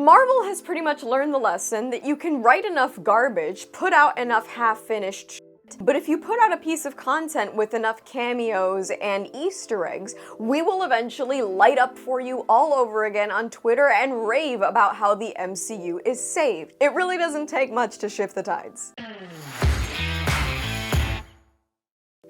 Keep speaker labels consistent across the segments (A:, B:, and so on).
A: Marvel has pretty much learned the lesson that you can write enough garbage, put out enough half-finished shit, but if you put out a piece of content with enough cameos and Easter eggs, we will eventually light up for you all over again on Twitter and rave about how the MCU is saved. It really doesn't take much to shift the tides.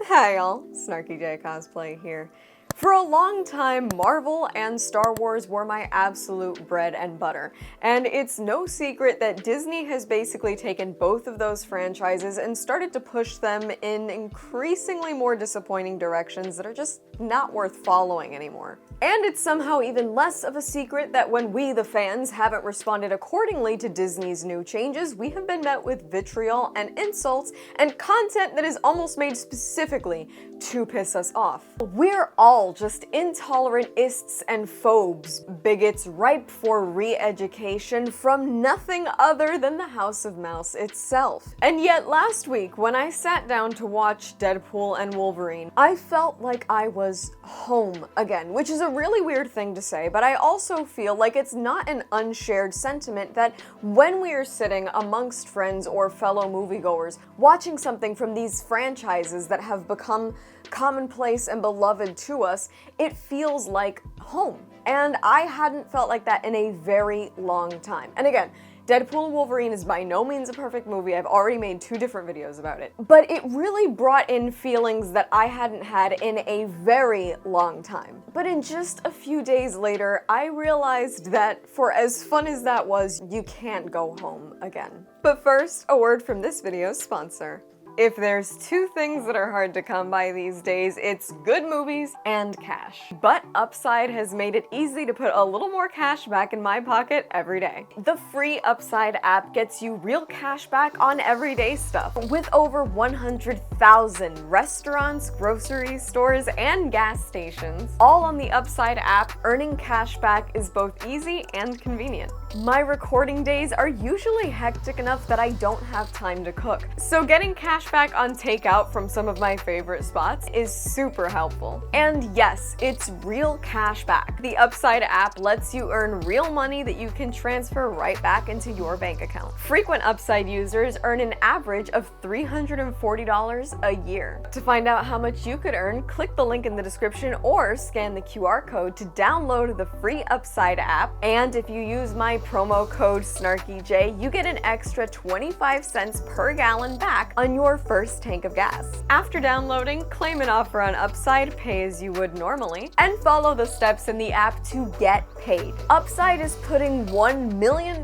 A: Hi y'all, SnarkyJay cosplay here. For a long time, Marvel and Star Wars were my absolute bread and butter, and it's no secret that Disney has basically taken both of those franchises and started to push them in increasingly more disappointing directions that are just not worth following anymore. And it's somehow even less of a secret that when we, the fans, haven't responded accordingly to Disney's new changes, we have been met with vitriol and insults and content that is almost made specifically to piss us off. We're all just intolerant ists and phobes, bigots ripe for re-education from nothing other than the House of Mouse itself. And yet last week, when I sat down to watch Deadpool and Wolverine, I felt like I was home again, which is a really weird thing to say, but I also feel like it's not an unshared sentiment that when we are sitting amongst friends or fellow moviegoers watching something from these franchises that have become commonplace and beloved to us, it feels like home. And I hadn't felt like that in a very long time. And again, Deadpool and Wolverine is by no means a perfect movie. I've already made 2 different videos about it. But it really brought in feelings that I hadn't had in a very long time. But in just a few days later, I realized that for as fun as that was, you can't go home again. But first, a word from this video's sponsor. If there's 2 things that are hard to come by these days, it's good movies and cash. But Upside has made it easy to put a little more cash back in my pocket every day. The free Upside app gets you real cash back on everyday stuff. With over 100,000 restaurants, grocery stores, and gas stations, all on the Upside app, earning cash back is both easy and convenient. My recording days are usually hectic enough that I don't have time to cook, so getting cash back on takeout from some of my favorite spots is super helpful. And yes, it's real cash back. The Upside app lets you earn real money that you can transfer right back into your bank account. Frequent Upside users earn an average of $340 a year. To find out how much you could earn, click the link in the description or scan the QR code to download the free Upside app. And if you use my promo code SnarkyJay, you get an extra 25 cents per gallon back on your first tank of gas. After downloading, claim an offer on Upside, pay as you would normally, and follow the steps in the app to get paid. Upside is putting $1 million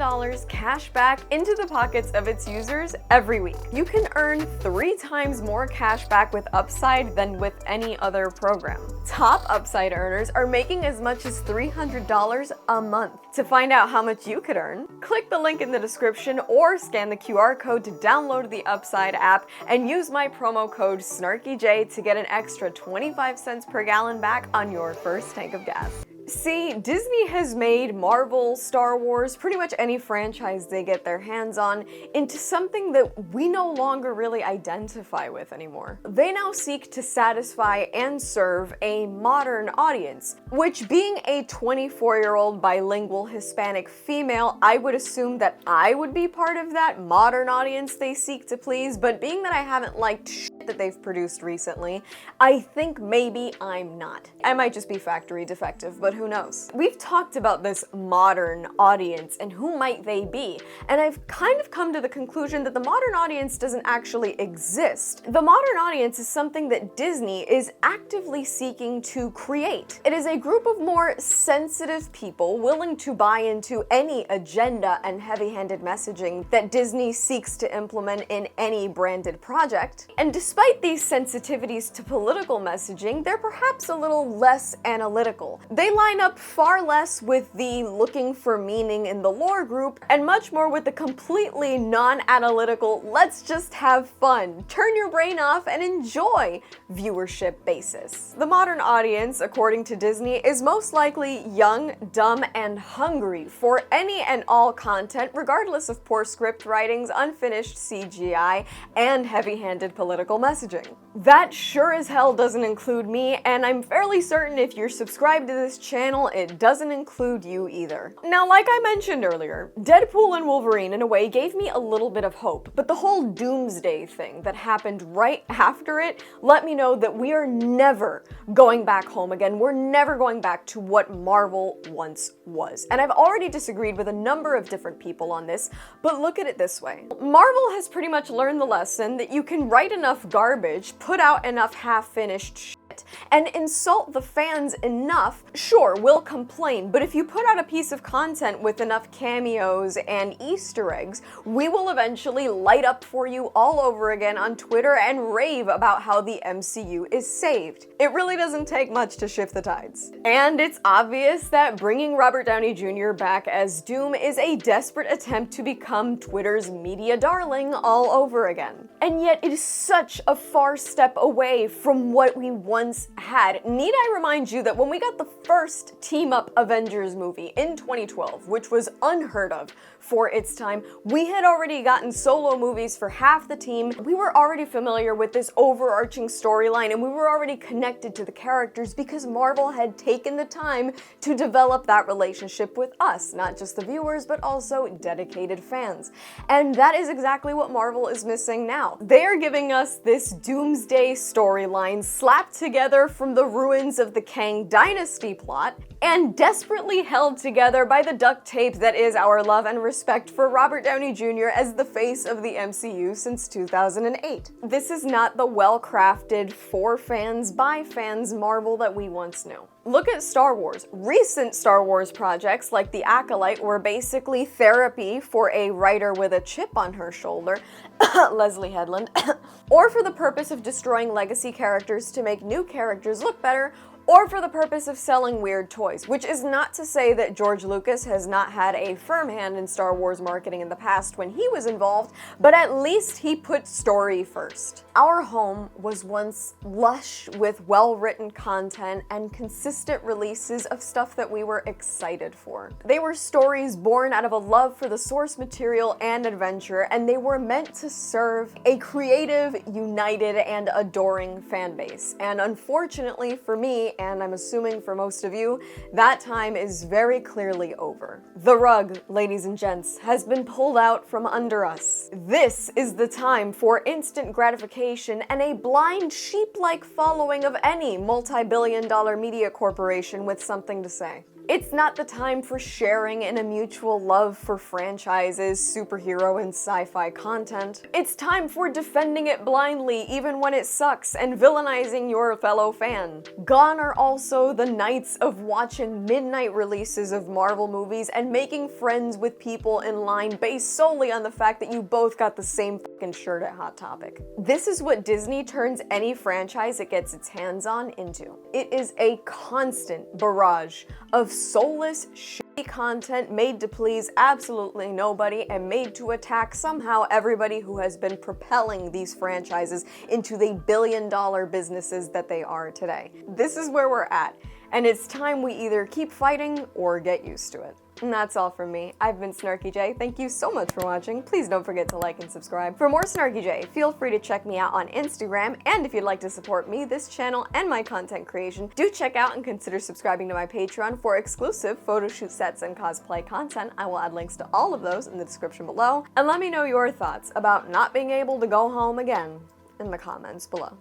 A: cash back into the pockets of its users every week. You can earn 3 times more cash back with Upside than with any other program. Top Upside earners are making as much as $300 a month. To find out how much you could earn, click the link in the description or scan the QR code to download the Upside app and use my promo code SnarkyJay to get an extra 25 cents per gallon back on your first tank of gas. See, Disney has made Marvel, Star Wars, pretty much any franchise they get their hands on into something that we no longer really identify with anymore. They now seek to satisfy and serve a modern audience, which being a 24-year-old bilingual Hispanic female, I would assume that I would be part of that modern audience they seek to please, but being that I haven't liked shit that they've produced recently, I think maybe I'm not. I might just be factory defective, but who knows? We've talked about this modern audience and who might they be, and I've kind of come to the conclusion that the modern audience doesn't actually exist. The modern audience is something that Disney is actively seeking to create. It is a group of more sensitive people willing to buy into any agenda and heavy-handed messaging that Disney seeks to implement in any branded project. And despite these sensitivities to political messaging, they're perhaps a little less analytical. They line up far less with the looking for meaning in the lore group and much more with the completely non-analytical, let's just have fun, turn your brain off and enjoy viewership basis. The modern audience, according to Disney, is most likely young, dumb, and hungry for any and all content, regardless of poor script writings, unfinished CGI, and heavy-handed political messaging. That sure as hell doesn't include me, and I'm fairly certain if you're subscribed to this channel, it doesn't include you either. Now, like I mentioned earlier, Deadpool and Wolverine in a way gave me a little bit of hope, but the whole doomsday thing that happened right after it let me know that we are never going back home again. We're never going back to what Marvel once was. And I've already disagreed with a number of different people on this, but look at it this way. Marvel has pretty much learned the lesson that you can write enough garbage, put out enough half-finished shit, and insult the fans enough, sure, we'll complain, but if you put out a piece of content with enough cameos and Easter eggs, we will eventually light up for you all over again on Twitter and rave about how the MCU is saved. It really doesn't take much to shift the tides. And it's obvious that bringing Robert Downey Jr. back as Doom is a desperate attempt to become Twitter's media darling all over again. And yet it is such a far step away from what we once had. Need I remind you that when we got the first team-up Avengers movie in 2012, which was unheard of for its time, we had already gotten solo movies for half the team. We were already familiar with this overarching storyline, and we were already connected to the characters because Marvel had taken the time to develop that relationship with us, not just the viewers, but also dedicated fans. And that is exactly what Marvel is missing now. They are giving us this doomsday storyline slapped together from the ruins of the Kang Dynasty plot and desperately held together by the duct tape that is our love and respect for Robert Downey Jr. as the face of the MCU since 2008. This is not the well-crafted, for fans, by fans Marvel that we once knew. Look at Star Wars. Recent Star Wars projects like The Acolyte were basically therapy for a writer with a chip on her shoulder, Leslie Headland, or for the purpose of destroying legacy characters to make new characters look better, or for the purpose of selling weird toys, which is not to say that George Lucas has not had a firm hand in Star Wars marketing in the past when he was involved, but at least he put story first. Our home was once lush with well-written content and consistent releases of stuff that we were excited for. They were stories born out of a love for the source material and adventure, and they were meant to serve a creative, united, and adoring fan base. And unfortunately for me, and I'm assuming for most of you, that time is very clearly over. The rug, ladies and gents, has been pulled out from under us. This is the time for instant gratification and a blind sheep-like following of any multi-billion-dollar media corporation with something to say. It's not the time for sharing in a mutual love for franchises, superhero, and sci-fi content. It's time for defending it blindly even when it sucks and villainizing your fellow fan. Gone are also the nights of watching midnight releases of Marvel movies and making friends with people in line based solely on the fact that you both got the same fucking shirt at Hot Topic. This is what Disney turns any franchise it gets its hands on into. It is a constant barrage of soulless, shitty content made to please absolutely nobody and made to attack somehow everybody who has been propelling these franchises into the billion-dollar businesses that they are today. This is where we're at, and it's time we either keep fighting or get used to it. And that's all from me. I've been SnarkyJay. Thank you so much for watching. Please don't forget to like and subscribe. For more SnarkyJay, feel free to check me out on Instagram, and if you'd like to support me, this channel, and my content creation, do check out and consider subscribing to my Patreon for exclusive photo shoot sets and cosplay content. I will add links to all of those in the description below, and let me know your thoughts about not being able to go home again in the comments below.